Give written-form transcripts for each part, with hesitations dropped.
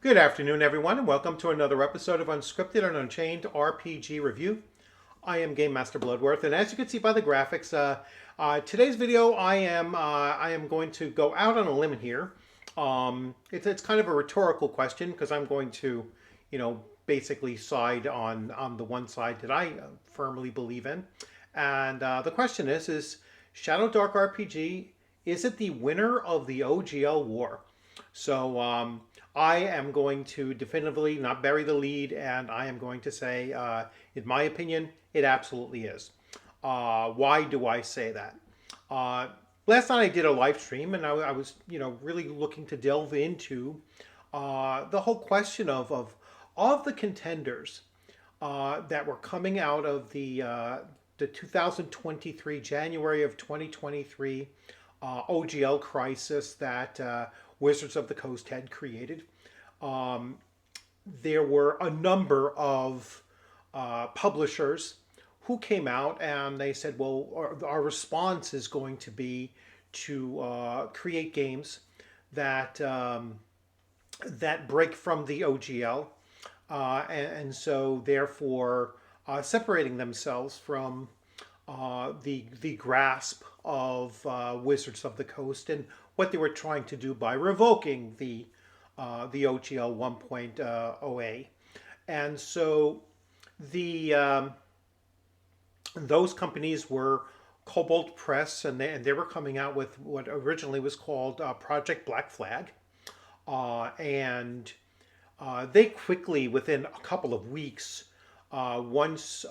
Good afternoon, everyone, and welcome to another episode of Unscripted and Unchained RPG Review. I am Game Master Bloodworth, and as you can see by the graphics, today's video I am going to go out on a limb here. It's kind of a rhetorical question because I'm going to, basically side on the one side that I firmly believe in, and the question is ShadowDark RPG, is it the winner of the OGL War? So I am going to definitively not bury the lead, and I am going to say, in my opinion, it absolutely is. Why do I say that? Last night I did a live stream, and I was, really looking to delve into the whole question of the contenders that were coming out of the 2023 January of 2023 OGL crisis that Wizards of the Coast had created. There were a number of publishers who came out and they said, well, our response is going to be to create games that that break from the OGL, and so therefore separating themselves from the grasp of Wizards of the Coast and what they were trying to do by revoking the OGL 1.0A. And so the those companies were Cobalt Press, and they were coming out with what originally was called Project Black Flag. And they quickly, within a couple of weeks, once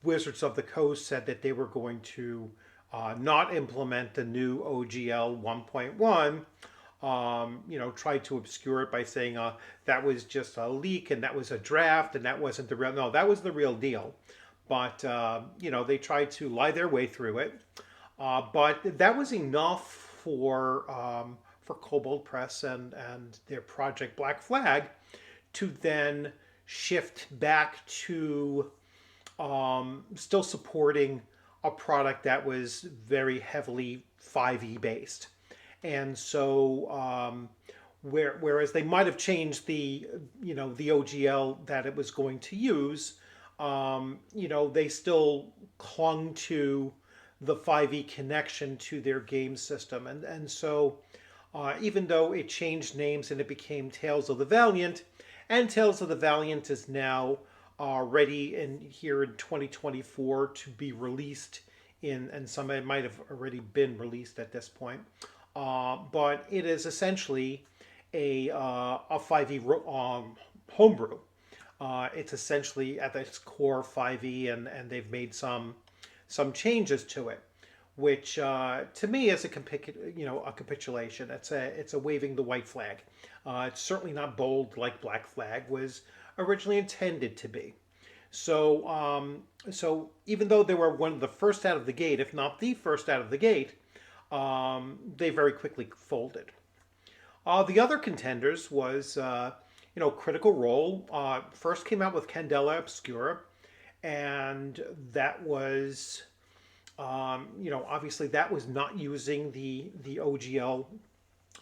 Wizards of the Coast said that they were going to not implement the new OGL 1.1, tried to obscure it by saying that was just a leak and that was a draft and that wasn't the real. No, that was the real deal. But they tried to lie their way through it. But that was enough for Cobalt Press and their Project Black Flag to then shift back to still supporting a product that was very heavily 5e based. And so whereas they might have changed the OGL that it was going to use, they still clung to the 5e connection to their game system. And so even though it changed names and it became Tales of the Valiant, and Tales of the Valiant is now ready here in 2024 to be released and some it might have already been released at this point. But it is essentially a 5e homebrew. It's essentially at its core 5e, and they've made some changes to it, which to me is a capitulation. It's a waving the white flag. It's certainly not bold like Black Flag was originally intended to be. So so even though they were one of the first out of the gate, if not the first out of the gate, they very quickly folded. The other contenders was Critical Role. First came out with Candela Obscura, and that was obviously that was not using the OGL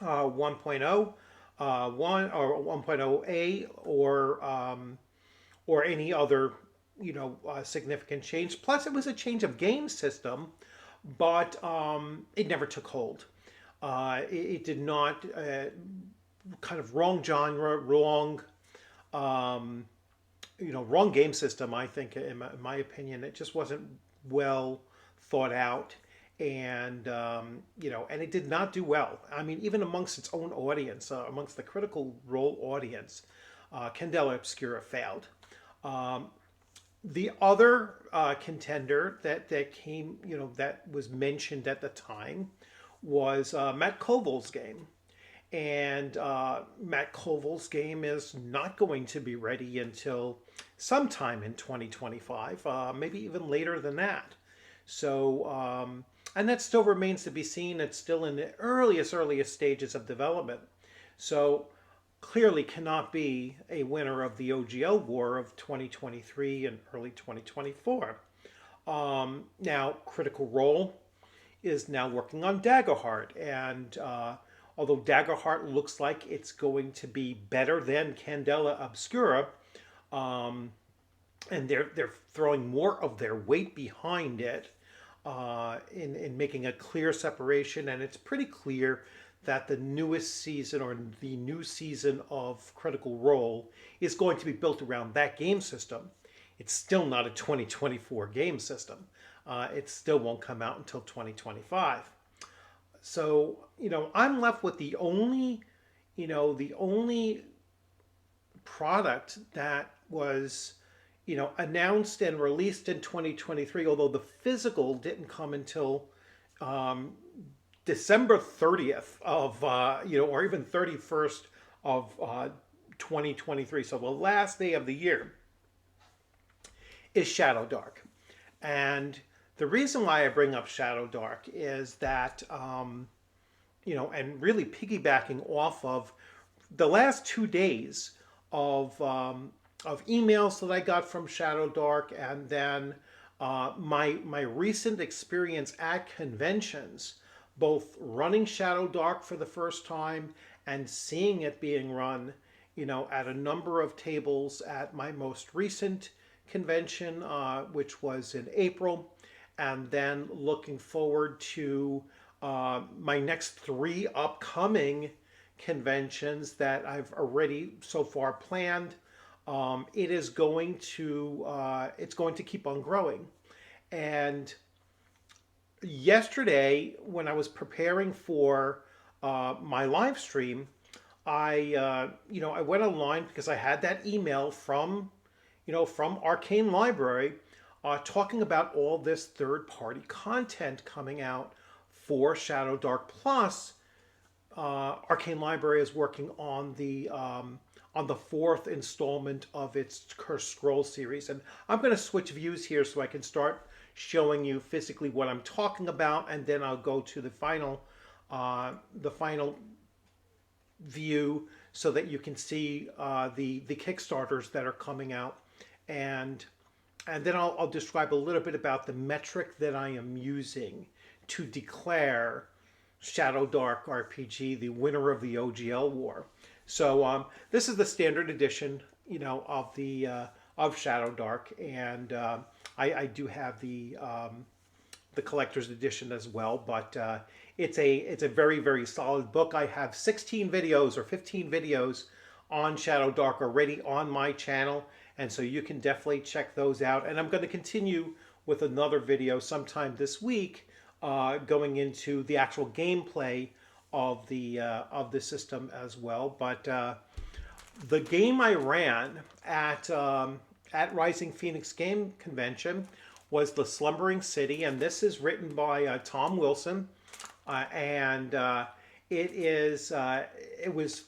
1.0 1 or 1.0A or any other significant change. Plus, it was a change of game system, but it never took hold. It did not kind of wrong genre, wrong wrong game system. I think, in my opinion, it just wasn't well thought out, and and it did not do well. I mean, even amongst its own audience, amongst the Critical Role audience, Candela Obscura failed. The other contender that came, that was mentioned at the time was Matt Koval's game. And Matt Koval's game is not going to be ready until sometime in 2025, maybe even later than that. So, and that still remains to be seen. It's still in the earliest stages of development. So clearly cannot be a winner of the OGL War of 2023 and early 2024. Now, Critical Role is now working on Daggerheart, and although Daggerheart looks like it's going to be better than Candela Obscura, um, and they're throwing more of their weight behind it in making a clear separation, and it's pretty clear that the newest season or the new season of Critical Role is going to be built around that game system. It's still not a 2024 game system. It still won't come out until 2025. So, I'm left with the only product that was, announced and released in 2023, although the physical didn't come until um, December 30th of, or even 31st of 2023. So the last day of the year is ShadowDark. And the reason why I bring up ShadowDark is that, and really piggybacking off of the last 2 days of emails that I got from ShadowDark, and then my recent experience at conventions, both running ShadowDark for the first time and seeing it being run, at a number of tables at my most recent convention, which was in April, and then looking forward to my next 3 upcoming conventions that I've already so far planned. It's going to keep on growing. And yesterday, when I was preparing for my live stream, I went online because I had that email from Arcane Library talking about all this third-party content coming out for ShadowDark. Plus, Arcane Library is working on the 4th installment of its Cursed Scroll series, and I'm going to switch views here so I can start showing you physically what I'm talking about, and then I'll go to the final view so that you can see the Kickstarters that are coming out, and then I'll describe a little bit about the metric that I am using to declare ShadowDark RPG the winner of the OGL War. So this is the standard edition, of ShadowDark, and I do have the collector's edition as well. But it's a very, very solid book. I have 16 videos or 15 videos on ShadowDark already on my channel, and so you can definitely check those out. And I'm going to continue with another video sometime this week, going into the actual gameplay of the system as well. But the game I ran at Rising Phoenix Game Convention was The Slumbering City, and this is written by Tom Wilson, and it was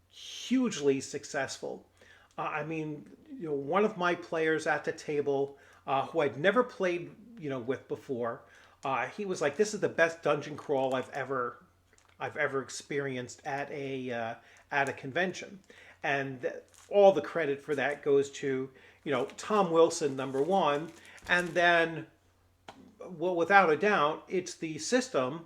hugely successful. I mean, one of my players at the table, who I'd never played, with before, he was like, "This is the best dungeon crawl I've ever experienced at a convention," and all the credit for that goes to Tom Wilson, number one, and then, well, without a doubt, it's the system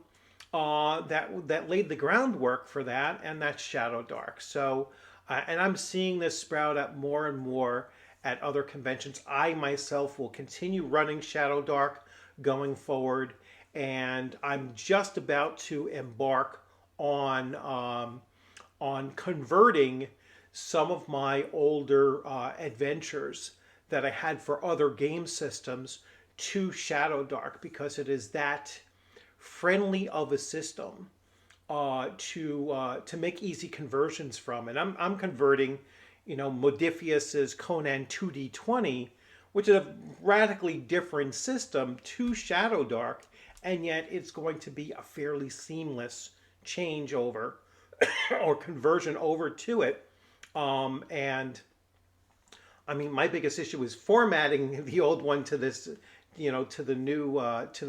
that laid the groundwork for that, and that's ShadowDark. So, and I'm seeing this sprout up more and more at other conventions. I myself will continue running ShadowDark going forward, and I'm just about to embark on converting some of my older adventures that I had for other game systems to ShadowDark, because it is that friendly of a system to make easy conversions from. And I'm converting, Modiphius's Conan 2D20, which is a radically different system, to ShadowDark, and yet it's going to be a fairly seamless changeover or conversion over to it. And I mean, my biggest issue is formatting the old one to this, to the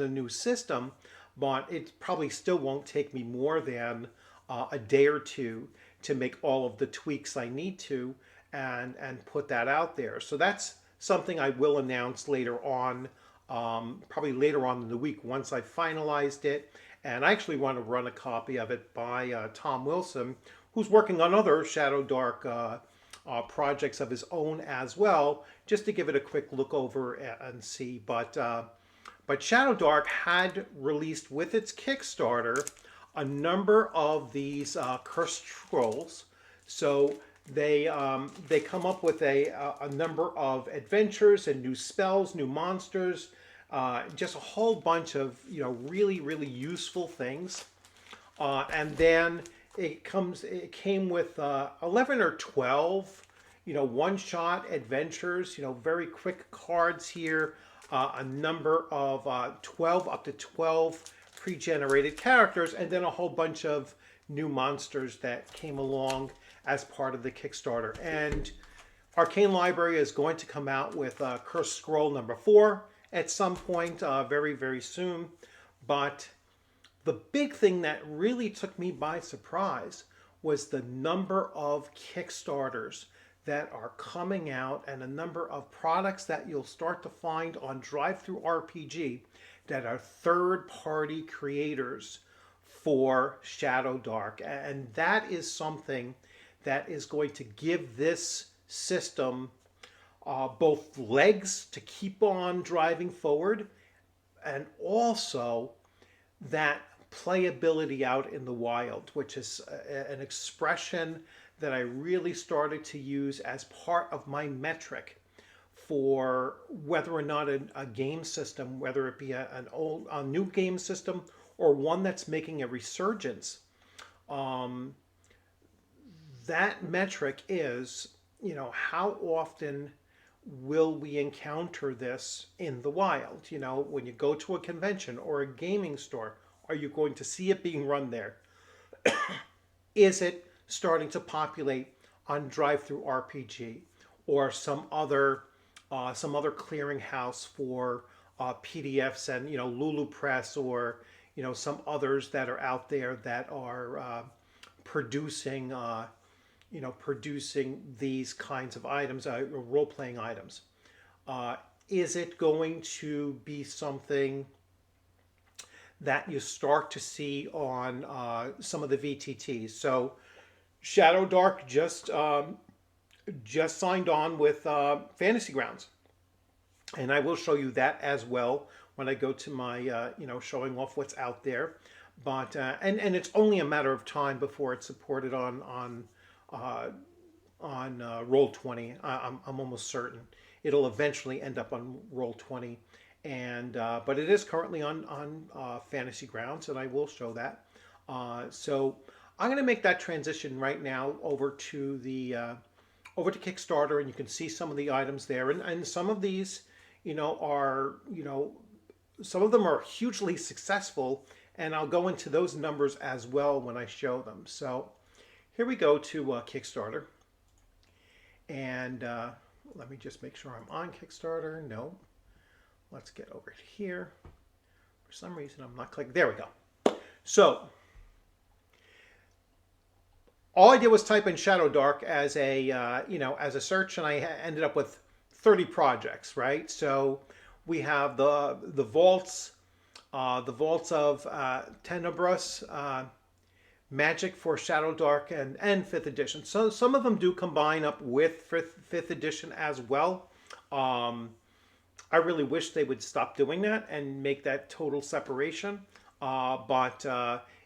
new system. But it probably still won't take me more than a day or two to make all of the tweaks I need to and put that out there. So that's something I will announce later on, probably later on in the week once I've finalized it And I actually want to run a copy of it by Tom Wilson, who's working on other ShadowDark projects of his own as well, just to give it a quick look over and see. But ShadowDark had released with its Kickstarter a number of these cursed scrolls. So they come up with a number of adventures and new spells, new monsters, just a whole bunch of really useful things. And then it came with 11 or 12 one-shot adventures, very quick cards here, a number of 12 up to 12 pre-generated characters, and then a whole bunch of new monsters that came along as part of the Kickstarter. And Arcane Library is going to come out with Cursed Scroll number 4 at some point very soon. But the big thing that really took me by surprise was the number of Kickstarters that are coming out, and a number of products that you'll start to find on DriveThruRPG that are third-party creators for ShadowDark. And that is something that is going to give this system both legs to keep on driving forward, and also that playability out in the wild, which is an expression that I really started to use as part of my metric for whether or not a game system, whether it be a new game system or one that's making a resurgence, that metric is, how often will we encounter this in the wild? When you go to a convention or a gaming store, are you going to see it being run there? Is it starting to populate on DriveThruRPG or some other clearinghouse for PDFs and Lulu Press, or some others that are out there that are producing these kinds of items, role-playing items? Is it going to be something that you start to see on some of the VTTs? So ShadowDark just signed on with Fantasy Grounds, and I will show you that as well when I go to my showing off what's out there. But and it's only a matter of time before it's supported on Roll20. I'm almost certain it'll eventually end up on Roll20, and but it is currently on Fantasy Grounds, and I will show that. So I'm going to make that transition right now over to Kickstarter, and you can see some of the items there, and some of these, are some of them are hugely successful, and I'll go into those numbers as well when I show them. So here we go to Kickstarter, and let me just make sure I'm on Kickstarter. No, let's get over here. For some reason, I'm not clicking. There we go. So all I did was type in ShadowDark as a as a search, and I ended up with 30 projects. Right. So we have the vaults of Tenebrous, Magic for ShadowDark, and 5th edition. So some of them do combine up with 5th edition as well. I really wish they would stop doing that and make that total separation. But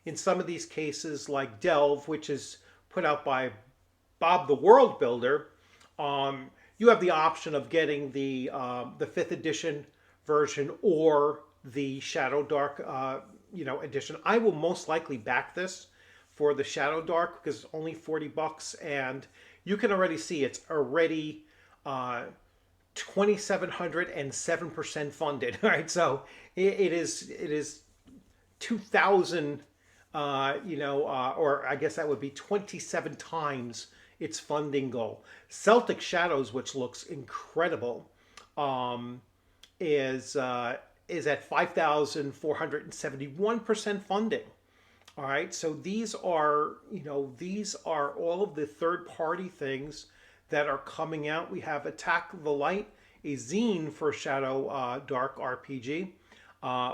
in some of these cases, like Delve, which is put out by Bob the World Builder, you have the option of getting the 5th edition version or the ShadowDark edition. I will most likely back this for the ShadowDark because it's only $40, and you can already see it's already 2,707% funded. Right, so it is 2,000. Or I guess that would be 27 times its funding goal. Celtic Shadows, which looks incredible, is at 5,471% funding. All right, so these are all of the third-party things that are coming out. We have Attack the Light, a zine for ShadowDark RPG.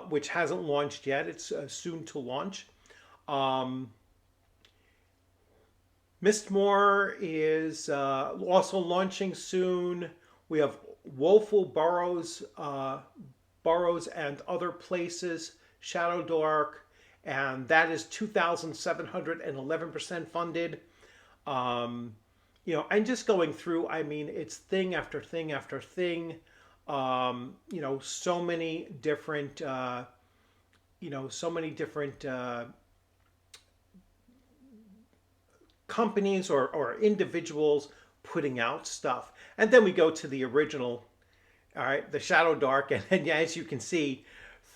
which hasn't launched yet. It's soon to launch. Um, Mistmore is also launching soon. We have Woeful Burrows and Other Places, ShadowDark, and that is 2,711% funded. Um, and just going through, I mean, it's thing after thing after thing. So many different, so many different companies or individuals putting out stuff. And then we go to the original, all right, the Shadow Dark, and as you can see,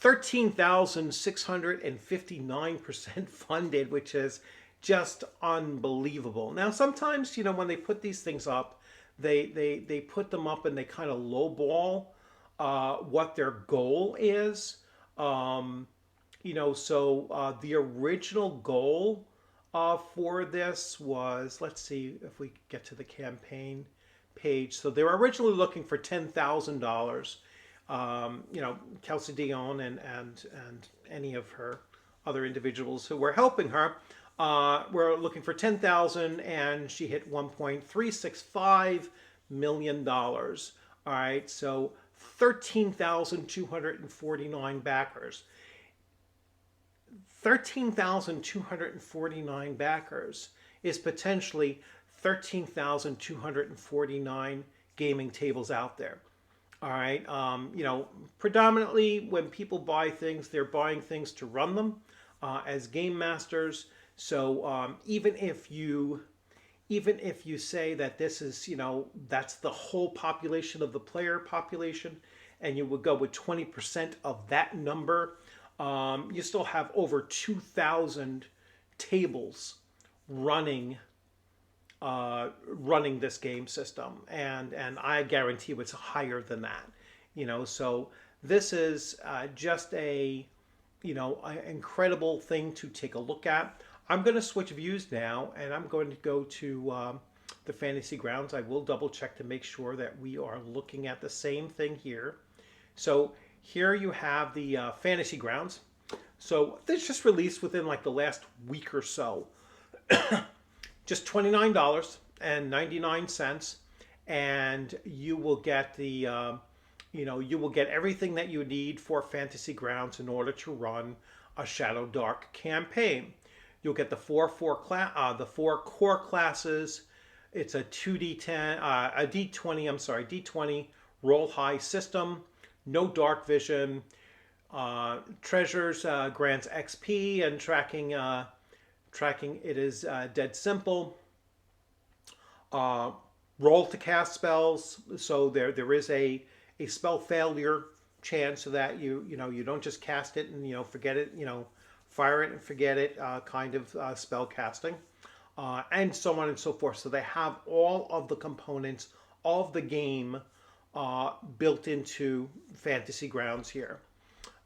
13,659% funded, which is just unbelievable. Now, sometimes, when they put these things up, they put them up and they kind of lowball what their goal is. The original goal for this was, let's see if we get to the campaign page. So they were originally looking for $10,000. Kelsey Dion and any of her other individuals who were helping her were looking for 10,000, and she hit $1.365 million. All right, so 13,249 backers. 13,249 backers is potentially 13,249 gaming tables out there. All right. Predominantly when people buy things, they're buying things to run them as game masters. So even if you say that this is, that's the whole population of the player population, and you would go with 20% of that number, you still have over 2,000 tables running this game system, and I guarantee you it's higher than that. So this is just an incredible thing to take a look at. I'm going to switch views now, and I'm going to go to the Fantasy Grounds. I will double check to make sure that we are looking at the same thing here. So here you have the Fantasy Grounds. So this just released within like the last week or so. Just $29.99, and you will get the you will get everything that you need for Fantasy Grounds in order to run a ShadowDark campaign. You'll get the four core classes. It's a 2d10, a d20. I'm sorry, d20 roll high system. No dark vision. Treasures grants XP, and tracking it is dead simple. Roll to cast spells, so there is a spell failure chance, so that you don't just cast it and forget it, fire it and forget it kind of spell casting, and so on and so forth. So they have all of the components of the game built into Fantasy Grounds here.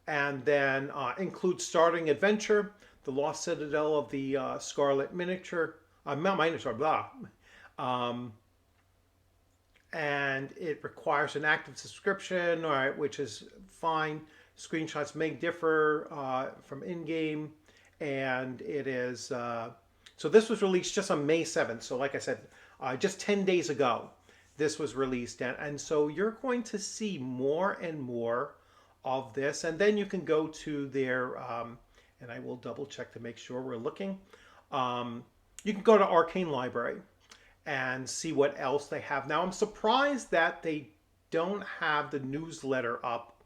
And then includes starting adventure, the Lost Citadel of the Scarlet Minotaur, blah. And it requires an active subscription, all right, which is fine. Screenshots may differ from in-game, and it is so this was released just on May 7th. So like I said, just 10 days ago, this was released, and so you're going to see more and more of this, and then you can go to their and I will double check to make sure we're looking. You can go to Arcane Library and see what else they have. Now, I'm surprised that they don't have the newsletter up.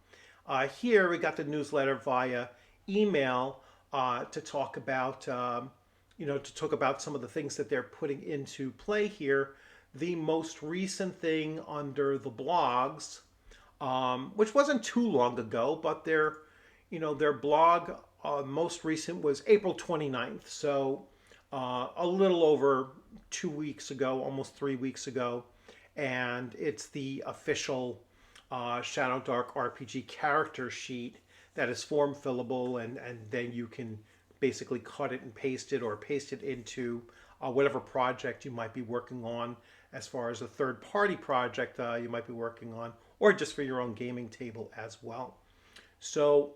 Here we got the newsletter via email to talk about some of the things that they're putting into play here. The most recent thing under the blogs, which wasn't too long ago, but their blog most recent was April 29th. So a little over 2 weeks ago, almost 3 weeks ago. And it's the official ShadowDark RPG character sheet that is form fillable, and then you can basically cut it and paste it, or paste it into whatever project you might be working on, as far as a third-party project you might be working on, or just for your own gaming table as well. So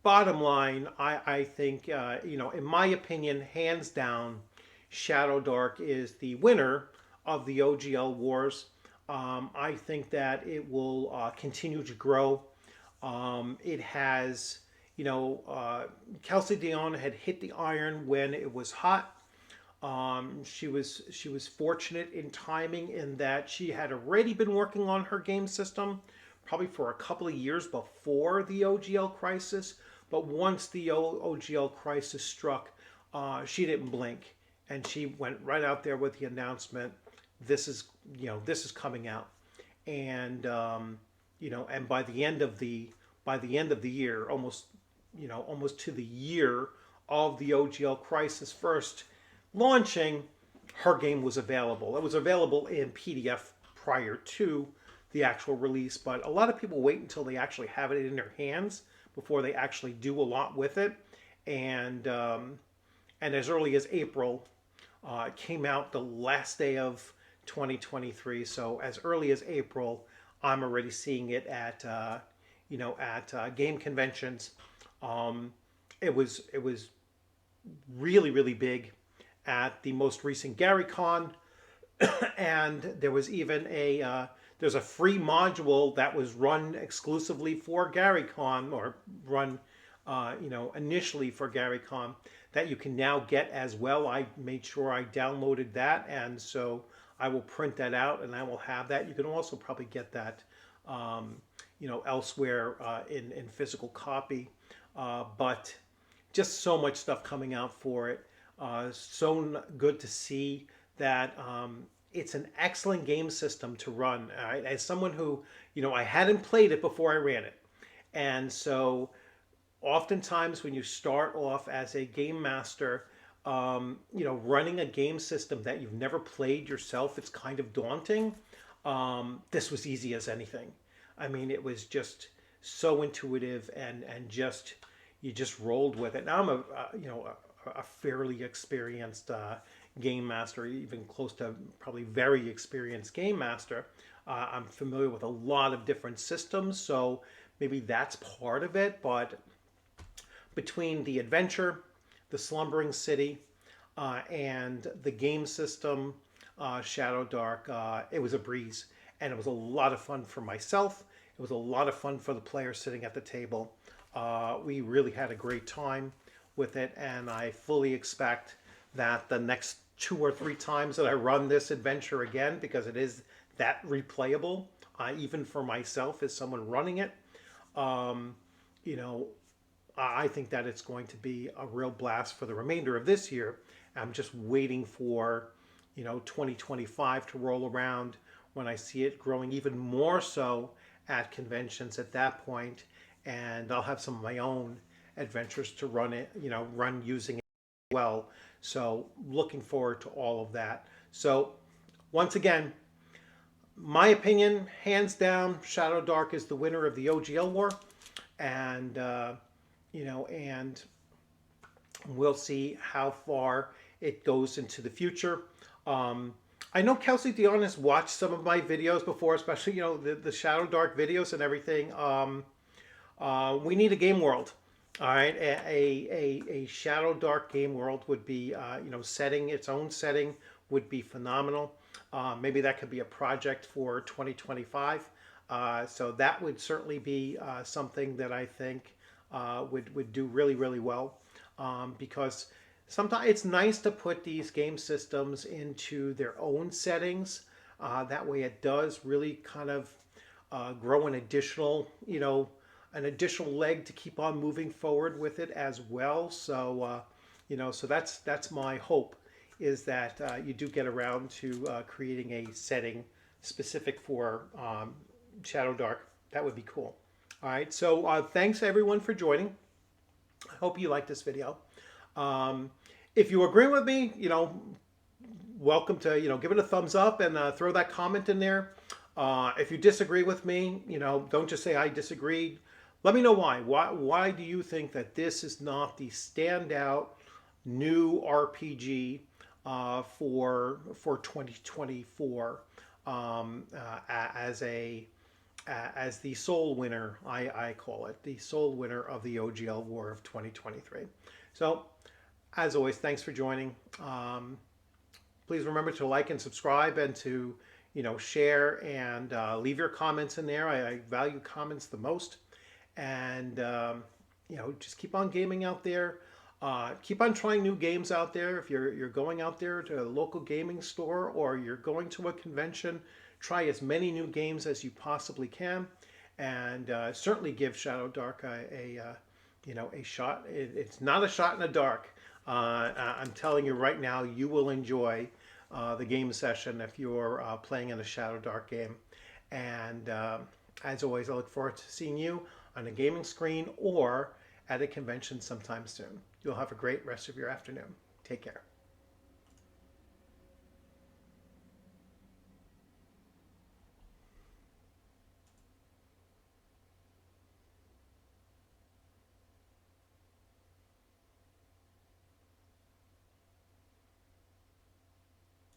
bottom line, I think, in my opinion, hands down, ShadowDark is the winner of the OGL Wars. I think that it will continue to grow. It has, Kelsey Dion had hit the iron when it was hot. She was fortunate in timing in that she had already been working on her game system probably for a couple of years before the OGL crisis. But once the OGL crisis struck, she didn't blink, and she went right out there with the announcement: this is coming out, and and by the end of the year, almost to the year of the OGL crisis first launching, her game was available. It was available in PDF prior to the actual release, but a lot of people wait until they actually have it in their hands before they actually do a lot with it. And as early as April, it came out the last day of 2023. So as early as April, I'm already seeing it at game conventions. It was really, really big at the most recent GaryCon, and there was even there's a free module that was run exclusively for GaryCon, or run initially for GaryCon, that you can now get as well. I made sure I downloaded that, and so I will print that out and I will have that. You can also probably get that elsewhere in physical copy, but just so much stuff coming out for it. So good to see that it's an excellent game system to run. All right? As someone who, I hadn't played it before I ran it. And so oftentimes when you start off as a game master, running a game system that you've never played yourself, it's kind of daunting. This was easy as anything. I mean, it was just so intuitive, and just you just rolled with it. Now I'm a fairly experienced game master, even close to probably very experienced game master. I'm familiar with a lot of different systems, so maybe that's part of it. But between the adventure, the slumbering city, and the game system, ShadowDark, it was a breeze, and it was a lot of fun for myself. It was a lot of fun for the players sitting at the table. We really had a great time with it, and I fully expect that the next 2 or 3 times that I run this adventure again, because it is that replayable, even for myself as someone running it, you know, I think that it's going to be a real blast for the remainder of this year. I'm just waiting for 2025 to roll around, when I see it growing even more so at conventions at that point, and I'll have some of my own adventures to run using it well. So looking forward to all of that. So once again, my opinion, hands down, ShadowDark is the winner of the OGL War, and and we'll see how far it goes into the future. I know Kelsey Dion has watched some of my videos before, especially the ShadowDark videos and everything. We need a game world. All right, a ShadowDark game world would be, setting its own setting would be phenomenal. Maybe that could be a project for 2025. So that would certainly be something that I think would do really, really well, because sometimes it's nice to put these game systems into their own settings. That way, it does really kind of grow an additional leg to keep on moving forward with it as well. So, so that's my hope, is that you do get around to creating a setting specific for ShadowDark. That would be cool. All right. So thanks everyone for joining. I hope you liked this video. If you agree with me, welcome to give it a thumbs up and throw that comment in there. If you disagree with me, don't just say I disagreed. Let me know why. Why do you think that this is not the standout new RPG for 2024 as as the sole winner, I call it, the sole winner of the OGL War of 2023. So, as always, thanks for joining. Please remember to like and subscribe and to share and leave your comments in there. I value comments the most. And just keep on gaming out there. Keep on trying new games out there. If you're going out there to a local gaming store or you're going to a convention, try as many new games as you possibly can, and certainly give ShadowDark a shot. It's not a shot in the dark. I'm telling you right now, you will enjoy the game session if you're playing in a ShadowDark game. And as always, I look forward to seeing you on a gaming screen or at a convention sometime soon. You'll have a great rest of your afternoon. Take care.